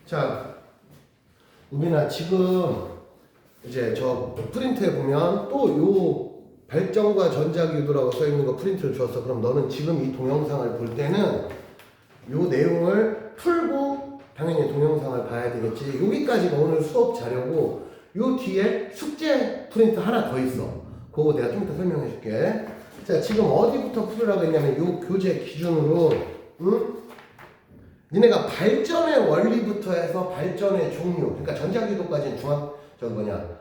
자, 우빈아, 지금 이제 저 프린트에 보면 또 요 발전과 전자기도라고 써 있는 거 프린트를 주었어. 그럼 너는 지금 이 동영상을 볼 때는 요 내용을 풀고 당연히 동영상을 봐야 되겠지. 여기까지가 오늘 수업 자료고 요 뒤에 숙제 프린트 하나 더 있어. 그거 내가 좀 이따 설명해 줄게. 자, 지금 어디부터 풀으라고 했냐면 요 교재 기준으로 니네가 발전의 원리부터 해서 발전의 종류, 그러니까 전자기도까지는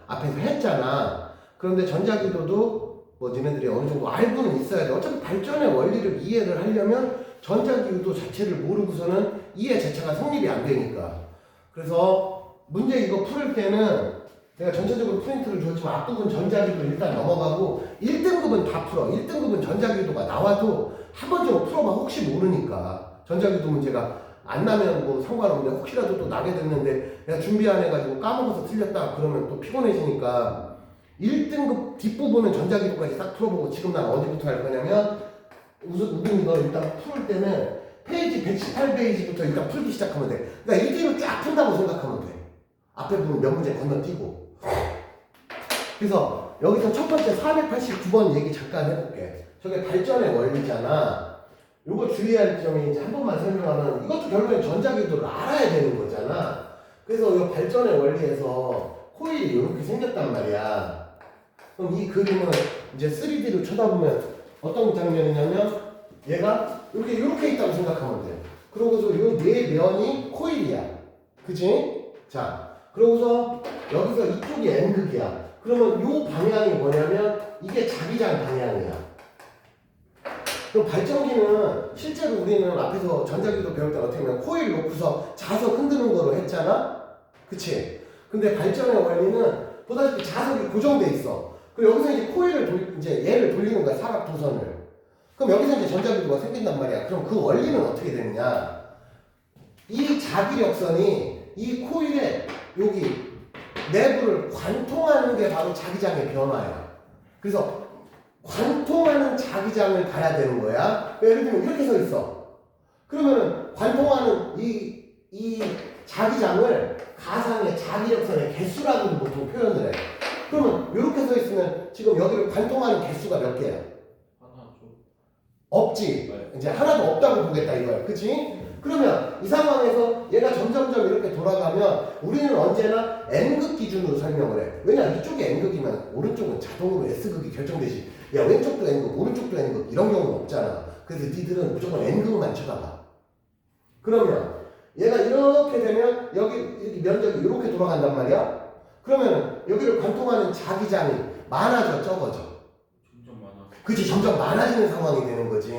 앞에서 했잖아. 그런데 전자기도도 뭐 니네들이 어느 정도 알고는 있어야 돼. 어차피 발전의 원리를 이해를 하려면 전자기도 자체를 모르고서는 이해 자체가 성립이 안 되니까. 그래서 문제 이거 풀을 때는 내가 전체적으로 프린트를 줬지만 앞부분 전자기도 일단 넘어가고 1등급은 다 풀어. 1등급은 전자기도가 나와도 한 번쯤 풀어봐. 혹시 모르니까. 전자기도 문제가 안 나면 뭐 상관없는데 혹시라도 또 나게 됐는데 내가 준비 안 해가지고 까먹어서 틀렸다 그러면 또 피곤해지니까 1등급 뒷부분은 전자기도까지 싹 풀어보고 지금 난 어디부터 할 거냐면 우빈이 너 일단 풀 때는 페이지 118페이지부터 일단 풀기 시작하면 돼. 그러니까 1등을 쫙 푼다고 생각하면 돼. 앞에 보면 몇 문제 건너뛰고. 그래서 여기서 첫 번째 489번 얘기 잠깐 해볼게. 저게 발전의 원리잖아. 요거 주의할 점이 이제 한 번만 설명하면 이것도 결국엔 전자기도를 알아야 되는 거잖아. 그래서 이 발전의 원리에서 코일이 이렇게 생겼단 말이야. 그럼 이 그림은 이제 3D로 쳐다보면 어떤 장면이냐면 얘가 이렇게 있다고 생각하면 돼. 그러고서 요 네 면이 코일이야. 그치? 자, 그러고서 여기서 이쪽이 N극이야. 그러면 요 방향이 뭐냐면 이게 자기장 방향이야. 그럼 발전기는 실제로 우리는 앞에서 전자기도 배울 때 어떻게 하면 코일 놓고서 자석 흔드는 거로 했잖아? 그치? 근데 발전의 원리는 보다시피 자석이 고정돼 있어. 그리고 여기서 이제 코일을 이제 얘를 돌리는 거야, 사각 도선을. 그럼 여기서 이제 전자기도가 생긴단 말이야. 그럼 그 원리는 어떻게 되느냐? 이 자기력선이 이 코일의 여기 내부를 관통하는 게 바로 자기장의 변화야. 그래서 관통하는 자기장을 가야 되는 거야. 예를 들면 이렇게 서 있어. 그러면은 관통하는 이 자기장을 가상의 자기력선의 개수라고 보통 표현을 해. 그러면 이렇게 서 있으면 지금 여기를 관통하는 개수가 몇 개야? 하나죠. 없지. 네. 이제 하나도 없다고 보겠다 이거야. 그치? 그러면 이 상황에서 얘가 점점점 이렇게 돌아가면 우리는 언제나 N극 기준으로 설명을 해. 왜냐 이쪽이 N극이면 오른쪽은 자동으로 S극이 결정되지. 야 왼쪽도 N극, 오른쪽도 N극 이런 경우는 없잖아. 그래서 니들은 무조건 N극만 쳐다봐. 그러면 얘가 이렇게 되면 여기 면적이 이렇게 돌아간단 말이야. 그러면 여기를 관통하는 자기장이 많아져 적어져? 점점 많아. 그치, 점점 많아지는 상황이 되는 거지.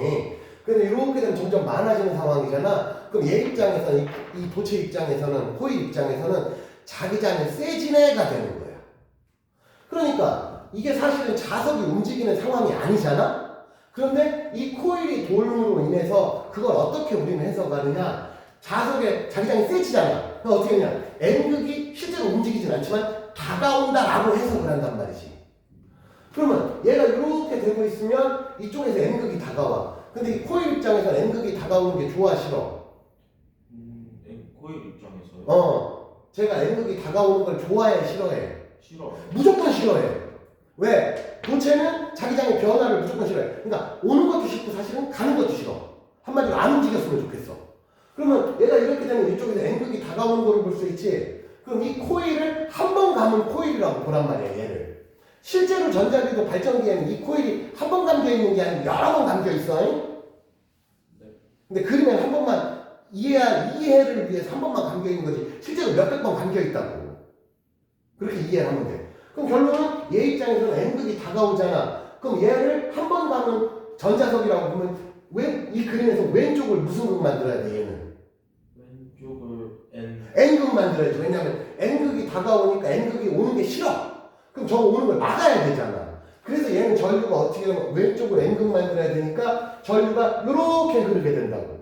근데 이렇게 되면 점점 많아지는 상황이잖아. 그럼 얘 입장에서는 이 도체 입장에서는 코일 입장에서는 자기장이 세진해가 되는 거야. 그러니까 이게 사실은 자석이 움직이는 상황이 아니잖아. 그런데 이 코일이 돌므로 인해서 그걸 어떻게 우리는 해석하느냐? 자석의 자기장이 세지잖아. 그럼 어떻게 하냐? N극이 실제로 움직이진 않지만 다가온다라고 해석을 한단 말이지. 그러면 얘가 이렇게 되고 있으면 이쪽에서 N극이 다가와. 근데 이 코일 입장에서 N극이 다가오는 게 좋아 싫어? 코일 입장에서요? 제가 N극이 다가오는 걸 좋아해 싫어해? 싫어. 무조건 싫어해. 왜? 도체는 자기장의 변화를 무조건 싫어해. 그러니까 오는 것도 싫고 사실은 가는 것도 싫어. 한마디로 안 움직였으면 좋겠어. 그러면 얘가 이렇게 되면 이쪽에서 N극이 다가오는 거를 볼 수 있지. 그럼 이 코일을 한 번 감은 코일이라고 보란 말이야 얘를. 실제로 전자기도 발전기에는 이 코일이 한 번 감겨 있는 게 아니라 여러 번 감겨 있어. 네. 근데 그림엔 한 번만 이해를 위해서 한 번만 감겨 있는 거지. 실제로 몇백 번 감겨 있다고. 그렇게 이해를 하면 돼. 그럼 결론은 얘 입장에서는 N극이 다가오잖아. 그럼 얘를 한 번 감은 전자석이라고 보면 이 그림에서 왼쪽을 무슨 극 만들어야 돼 얘는? 왼쪽을 N극 만들어야지. 왜냐면 N극이 다가오니까 N극이 오는 게 싫어. 그럼 저거 오는 걸 막아야 되잖아. 그래서 얘는 전류가 어떻게 하면 왼쪽으로 N극 만들어야 되니까 전류가 이렇게 흐르게 된다고.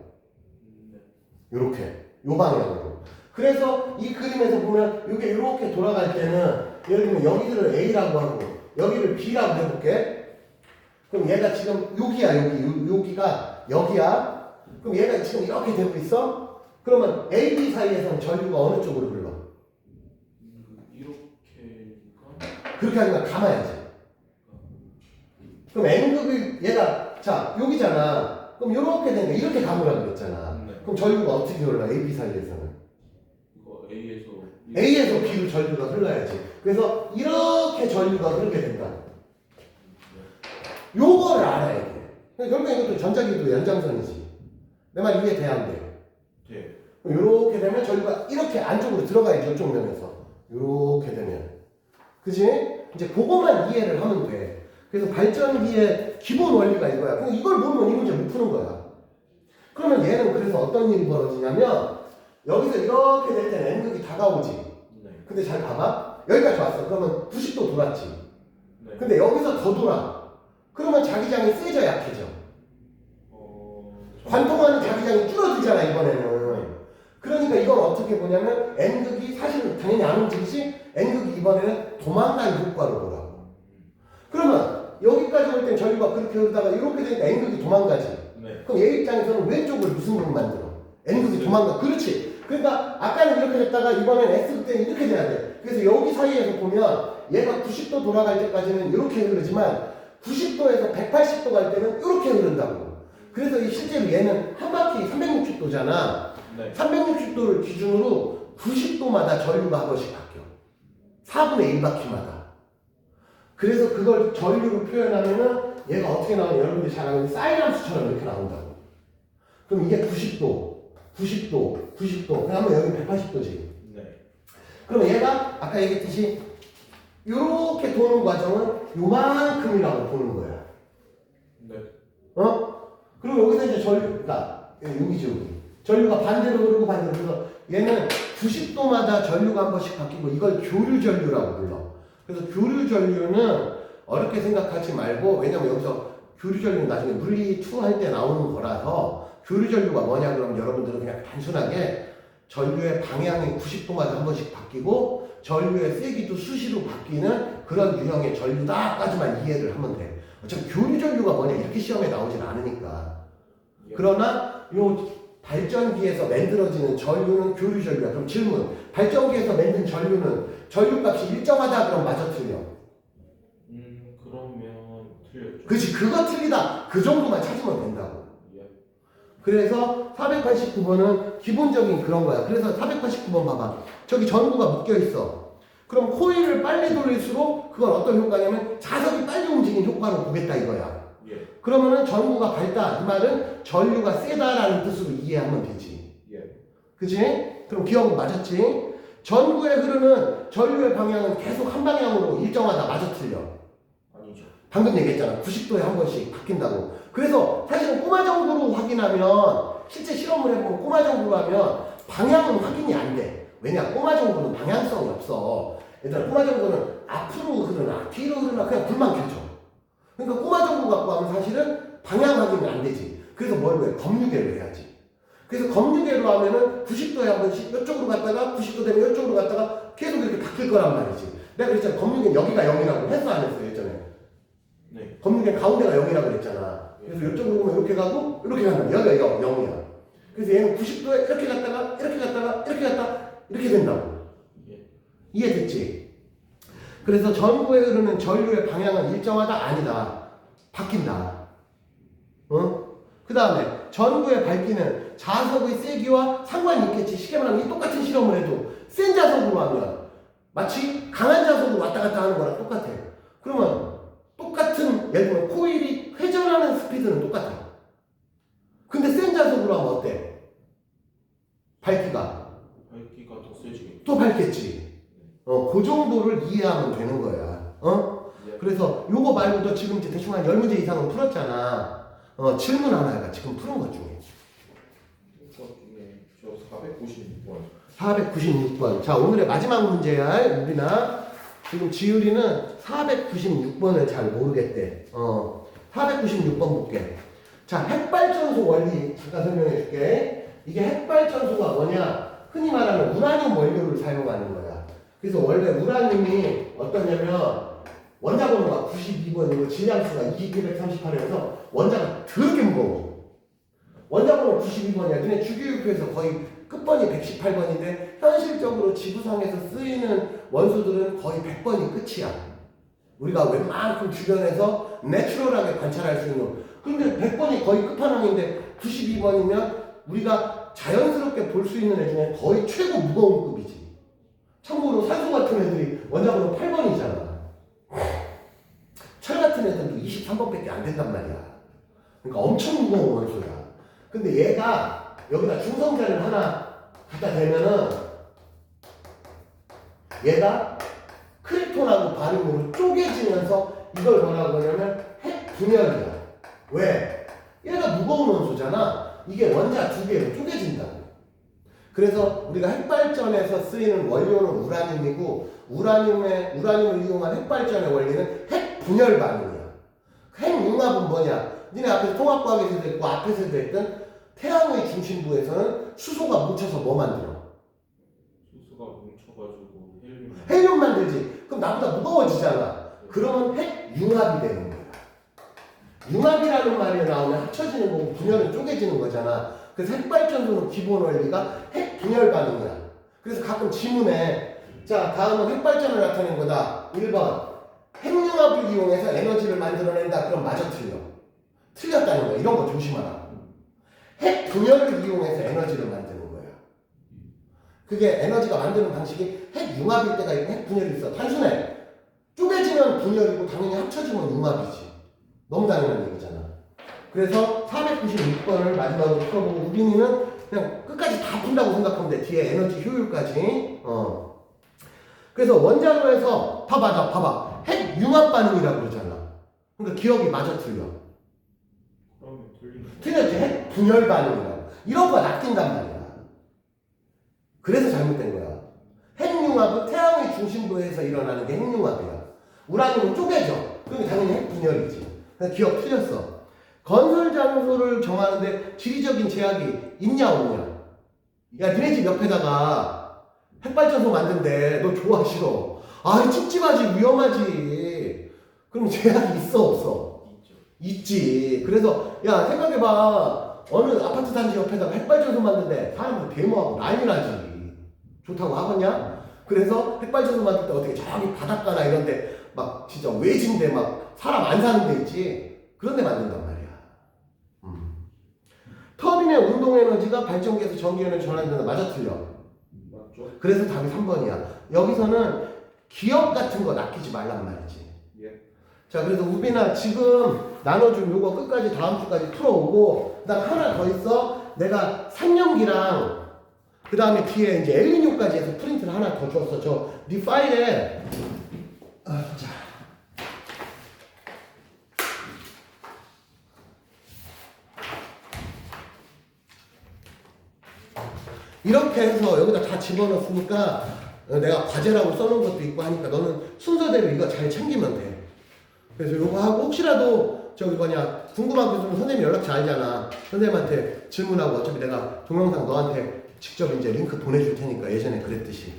이렇게 요 방향으로. 그래서 이 그림에서 보면 이게 이렇게 돌아갈 때는 예를 들면 여기를 A라고 하고 여기를 B라고 해볼게. 그럼 얘가 지금 여기야. 여기가 여기야. 그럼 얘가 지금 이렇게 되고 있어. 그러면 A, B 사이에서는 전류가 어느 쪽으로 흘러? 이렇게가 그렇게 하지만 감아야지. 그럼 N극이 얘가 자 여기잖아. 그럼 이렇게 되니까 이렇게 감으라고 그랬잖아. 네. 그럼 전류가 어떻게 흘러? A, B 사이에서는 이거 A에서 A에서 B로 전류가 흘러야지. 그래서 이렇게 전류가 흐르게 된다. 요거를 알아야 돼. 결국 이것도 전자기도 연장선이지. 내 말 이해돼야 안 돼? 네. 이렇게 되면 전류가 이렇게 안쪽으로 들어가야지. 이쪽 면에서 이렇게 되면 그지? 이제 그것만 이해를 하면 돼. 그래서 발전기의 기본 원리가 이거야. 근데 이걸 모르면 이 문제 못 푸는 거야. 그러면 얘는 그래서 어떤 일이 벌어지냐면 여기서 이렇게 될 때는 N극이 다가오지. 네. 근데 잘 봐봐. 여기까지 왔어. 그러면 90도 돌았지. 네. 근데 여기서 더 돌아. 그러면 자기장이 세져 약해져. 관통하는 자기장이 줄어들잖아 이번에는. 그러니까 이건 어떻게 보냐면 N극이 사실은 당연히 안 움직이지. N극이 이번에는 도망가는 효과로 보라고. 그러면 여기까지 올 땐 전류가 그렇게 흐르다가 이렇게 되니까 N극이 도망가지. 네. 그럼 얘 입장에서는 왼쪽을 무슨 극 만들어? N극이 도망가. 그렇지. 그러니까 아까는 이렇게 됐다가 이번엔 S극 때는 이렇게 돼야 돼. 그래서 여기 사이에서 보면 얘가 90도 돌아갈 때까지는 이렇게 흐르지만 90도에서 180도 갈 때는 이렇게 흐른다고. 그래서 실제로 얘는 한 바퀴 360도잖아. 네. 360도를 기준으로 90도마다 전류가 한 번씩 바뀌어. 4분의 1바퀴마다. 그래서 그걸 전류로 표현하면은 얘가 어떻게 나오냐. 여러분들이 잘 아는 사이람수처럼 이렇게 나온다고. 그럼 이게 90도, 90도, 90도. 그러면 여기 180도지. 네. 그럼 얘가 아까 얘기했듯이 이렇게 도는 과정은 요만큼이라고 보는 거야. 네. 그리고 여기서 이제 전류가 여기죠, 여기. 전류가 반대로 흐르고 반대로. 그래서 얘는 90도마다 전류가 한 번씩 바뀌고 이걸 교류 전류라고 불러. 그래서 교류 전류는 어렵게 생각하지 말고, 왜냐면 여기서 교류 전류는 나중에 물리 2 할 때 나오는 거라서 교류 전류가 뭐냐 그러면 여러분들은 그냥 단순하게 전류의 방향이 90도마다 한 번씩 바뀌고 전류의 세기도 수시로 바뀌는 그런 유형의 전류다까지만 이해를 하면 돼. 어차피 교류 전류가 뭐냐 이렇게 시험에 나오진 않으니까. 그러나 요 발전기에서 만들어지는 전류는 교류 전류야. 그럼 질문. 발전기에서 만든 전류는 전류값이 일정하다 그럼 맞아 틀려? 그러면 틀렸죠. 그치. 그거 틀리다. 그 정도만 찾으면 된다고. 예. 그래서 489번은 기본적인 그런 거야. 그래서 489번 봐봐. 저기 전구가 묶여 있어. 그럼 코일을 빨리 돌릴수록 그건 어떤 효과냐면 자석이 빨리 움직이는 효과로 보겠다 이거야. 예. 그러면은 전구가 밝다. 이 말은 전류가 세다라는 뜻으로 이해하면 되지. 예. 그치? 그럼 기억은 맞았지? 전구에 흐르는 전류의 방향은 계속 한 방향으로 일정하다. 맞아 틀려? 아니죠. 방금 얘기했잖아. 90도에 한 번씩 바뀐다고. 그래서 사실은 꼬마 정보로 확인하면, 실제 실험을 해보면 꼬마 정보로 하면 방향은 확인이 안 돼. 왜냐? 꼬마 정보는 방향성이 없어. 얘들아, 꼬마 정보는 앞으로 흐르나 뒤로 흐르나 그냥 불만 켜져. 그러니까 꼬마 정보 갖고 하면 사실은 방향 확인이 안 되지. 그래서 뭘 해? 검유계로 해야지. 그래서 검유계로 하면은 90도에 한 번씩 이쪽으로 갔다가 90도 되면 이쪽으로 갔다가 계속 이렇게 바뀔 거란 말이지. 내가 그랬잖아. 검유계는 여기가 0이라고 했어 안 했어 예전에? 네. 검유계 가운데가 0이라고 그랬잖아. 그래서 이쪽으로 보면 이렇게 가고 이렇게 간다. 여기가 0이야. 그래서 얘는 90도에 이렇게 갔다가 이렇게 갔다가 이렇게 갔다가 이렇게 된다고. 예. 이해됐지? 그래서 전구에 흐르는 전류의 방향은 일정하다? 아니다. 바뀐다. 그 다음에 전구의 밝기는 자석의 세기와 상관이 있겠지. 쉽게 말하면 이 똑같은 실험을 해도 센 자석으로 하면 마치 강한 자석으로 왔다 갔다 하는 거랑 똑같아. 그러면 똑같은, 예를 들면 코일이 회전하는 스피드는 똑같아. 근데 센 자석으로 하면 어때? 밝기가 더 세지겠죠. 또 밝겠지. 그 정도를 이해하면 되는 거야. 예. 그래서 요거 말고도 지금 이제 대충 한 10문제 이상은 풀었잖아. 질문 하나가 지금 푸른 것 중에. 이거 중에 저 496번. 496번. 자, 오늘의 마지막 문제야, 우리나. 지금 지율이는 496번을 잘 모르겠대. 496번 볼게. 자, 핵발전소 원리 잠깐 설명해 줄게. 이게 핵발전소가 뭐냐? 흔히 말하는 우라늄 원료를 사용하는 거야. 그래서 원래 우라늄이 어떠냐면 원자번호가 92번이고 질량수가 2938이라서 원자가 더럽게 무거워. 원자번호 92번이야. 근데 주기율표에서 거의 끝번이 118번인데 현실적으로 지구상에서 쓰이는 원소들은 거의 100번이 끝이야. 우리가 웬만큼 주변에서 내추럴하게 관찰할 수 있는. 근데 100번이 거의 끝판왕인데 92번이면 우리가 자연스럽게 볼 수 있는 애 중에 거의 최고 무거운 급이지. 참고로 산소 같은 애들이 원자번호 8번이잖아. 철 같은 애들도 23번밖에 안 된단 말이야. 그러니까 엄청 무거운 원소야. 근데 얘가 여기다 중성자를 하나 갖다 대면은 얘가 크립톤하고 바륨으로 쪼개지면서 이걸 뭐라고 하냐면 핵분열이야. 왜? 얘가 무거운 원소잖아. 이게 원자 두 개로 쪼개진다고. 그래서 우리가 핵발전에서 쓰이는 원료는 우라늄이고 우라늄을 이용한 핵발전의 원리는 핵분열 반응이야. 핵융합은 뭐냐? 니네 앞에서 통합과학에서도 했고 앞에서도 했던 태양의 중심부에서는 수소가 뭉쳐서 뭐 만들어? 수소가 뭉쳐가지고 헬륨 만들지. 그럼 나보다 무거워지잖아. 그러면 핵융합이 되는 거야. 융합이라는 말이 나오면 합쳐지는 거고 분열은 쪼개지는 거잖아. 그래서 핵발전소는 기본 원리가 핵분열 반응이야. 그래서 가끔 지문에 자 다음은 핵발전을 나타낸 거다. 1번 핵융합을 이용해서 에너지를 만들어낸다. 그럼 맞아 틀려. 틀렸다는 거야. 이런 거 조심하라. 핵분열을 이용해서 에너지를 만드는 거야. 그게 에너지가 만드는 방식이 핵융합일 때가 있고 핵분열이 있어. 단순해. 쪼개지면 분열이고 당연히 합쳐지면 융합이지. 너무 당연한 얘기잖아. 그래서 496번을 마지막으로 풀어보고 우빈이는 그냥 끝까지 다 푼다고 생각하면 돼. 뒤에 에너지 효율까지. 그래서 원자로에서 봐봐. 핵융합 반응이라고 그러잖아. 그러니까 기억이 마저 틀려. 그러면 틀렸지? 핵분열 반응이라고. 이런 거 낚인단 말이야. 그래서 잘못된 거야. 핵융합은 태양의 중심부에서 일어나는 게 핵융합이야. 우라늄은 쪼개져. 그러면 당연히 핵분열이지. 그래서 기억 틀렸어. 건설 장소를 정하는데 지리적인 제약이 있냐 없냐? 야 니네 집 옆에다가 핵발전소 만든대. 너 좋아 싫어? 아 찝찝하지 위험하지. 그럼 제약이 있어 없어? 있지. 그래서 야 생각해봐. 어느 아파트 단지 옆에다가 핵발전소 만든대. 사람들 데모하고 난리 나지. 좋다고 하겠냐? 그래서 핵발전소 만들 때 어떻게 저기 바닷가나 이런데 막 진짜 외진데 막 사람 안 사는 데 있지. 그런 데 만든단 말이야. 터빈의 운동 에너지가 발전기에서 전기에너지 전환된다. 맞아 틀려? 맞죠? 그래서 답이 3번이야. 여기서는 기억 같은 거 낚이지 말란 말이지. 예. 자, 그래서 우빈아 지금 나눠준 요거 끝까지 다음 주까지 풀어오고 그다음 하나 더 있어. 내가 산연기랑 그 다음에 뒤에 이제 엘니뇨까지 해서 프린트를 하나 더 줬어. 네 파일에 자. 이렇게 해서 여기다 다 집어넣었으니까 내가 과제라고 써놓은 것도 있고 하니까 너는 순서대로 이거 잘 챙기면 돼. 그래서 요거 하고 혹시라도 궁금한 거 있으면 선생님 연락처 알잖아. 선생님한테 질문하고 어차피 내가 동영상 너한테 직접 이제 링크 보내줄 테니까 예전에 그랬듯이.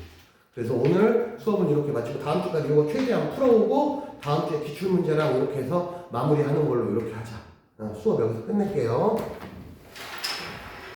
그래서 오늘 수업은 이렇게 마치고 다음 주까지 요거 최대한 풀어오고 다음 주에 기출문제랑 이렇게 해서 마무리하는 걸로 이렇게 하자. 수업 여기서 끝낼게요.